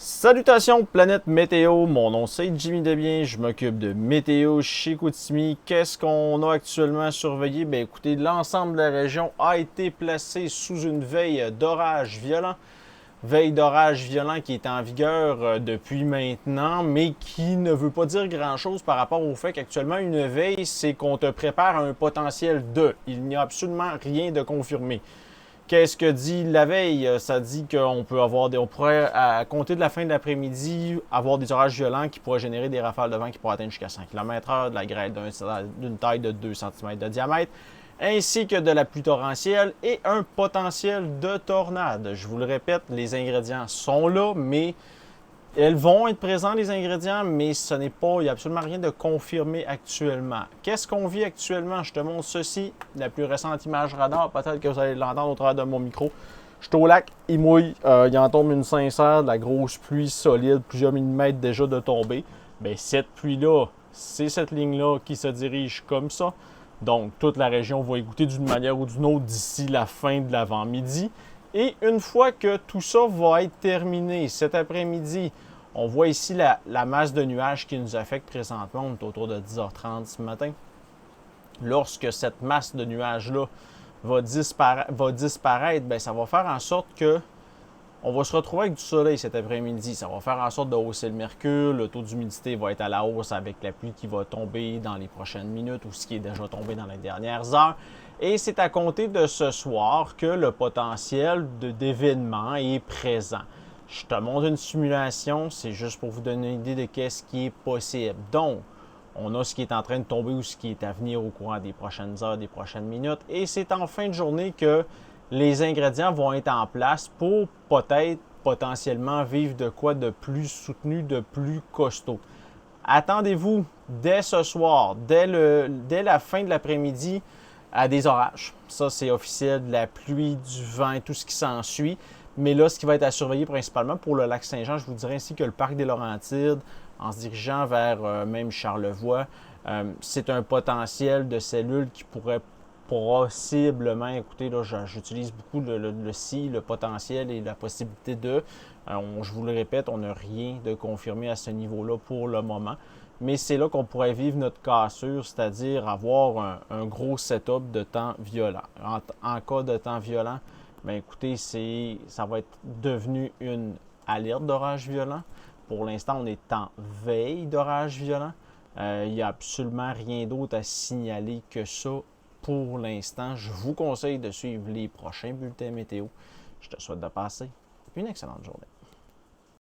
Salutations planète météo, mon nom c'est Jimmy Debien, je m'occupe de météo chez Koutimi. Qu'est-ce qu'on a actuellement surveillé? Bien écoutez, l'ensemble de la région a été placé sous une veille d'orage violent. Veille d'orage violent qui est en vigueur depuis maintenant, mais qui ne veut pas dire grand-chose par rapport au fait qu'actuellement une veille, c'est qu'on te prépare à un potentiel de. Il n'y a absolument rien de confirmé. Qu'est-ce que dit la veille? Ça dit qu'on peut avoir on pourrait, à compter de la fin de l'après-midi, avoir des orages violents qui pourraient générer des rafales de vent qui pourraient atteindre jusqu'à 100 km/h, de la grêle d'une taille de 2 cm de diamètre, ainsi que de la pluie torrentielle et un potentiel de tornade. Je vous le répète, les ingrédients sont là, mais elles vont être présentes, les ingrédients, mais ce n'est pas, il n'y a absolument rien de confirmé actuellement. Qu'est-ce qu'on vit actuellement? Je te montre ceci, la plus récente image radar. Peut-être que vous allez l'entendre au travers de mon micro. Je suis au lac, il mouille, il en tombe une sincère, de la grosse pluie solide, plusieurs millimètres déjà de tomber. Bien, cette pluie-là, c'est cette ligne-là qui se dirige comme ça. Donc, toute la région va égoutter d'une manière ou d'une autre d'ici la fin de l'avant-midi. Et une fois que tout ça va être terminé cet après-midi, on voit ici la masse de nuages qui nous affecte présentement. On est autour de 10h30 ce matin. Lorsque cette masse de nuages-là va disparaître, bien, ça va faire en sorte que on va se retrouver avec du soleil cet après-midi. Ça va faire en sorte de hausser le mercure. Le taux d'humidité va être à la hausse avec la pluie qui va tomber dans les prochaines minutes ou ce qui est déjà tombé dans les dernières heures. Et c'est à compter de ce soir que le potentiel d'événement est présent. Je te montre une simulation, c'est juste pour vous donner une idée de ce qui est possible. Donc, on a ce qui est en train de tomber ou ce qui est à venir au courant des prochaines heures, des prochaines minutes. Et c'est en fin de journée que les ingrédients vont être en place pour peut-être potentiellement vivre de quoi de plus soutenu, de plus costaud. Attendez-vous dès ce soir, dès la fin de l'après-midi, à des orages. Ça, c'est officiel, de la pluie, du vent et tout ce qui s'ensuit. Mais là, ce qui va être à surveiller principalement pour le lac Saint-Jean, je vous dirais ainsi que le parc des Laurentides, en se dirigeant vers même Charlevoix, c'est un potentiel de cellules qui pourrait possiblement, écoutez, là, j'utilise beaucoup le si, le potentiel et la possibilité de. Je vous le répète, on n'a rien de confirmé à ce niveau-là pour le moment. Mais c'est là qu'on pourrait vivre notre cassure, c'est-à-dire avoir un gros setup de temps violent. En cas de temps violent, bien écoutez, ça va être devenu une alerte d'orage violent. Pour l'instant, on est en veille d'orage violent. Il n'y a absolument rien d'autre à signaler que ça pour l'instant. Je vous conseille de suivre les prochains bulletins météo. Je te souhaite de passer une excellente journée.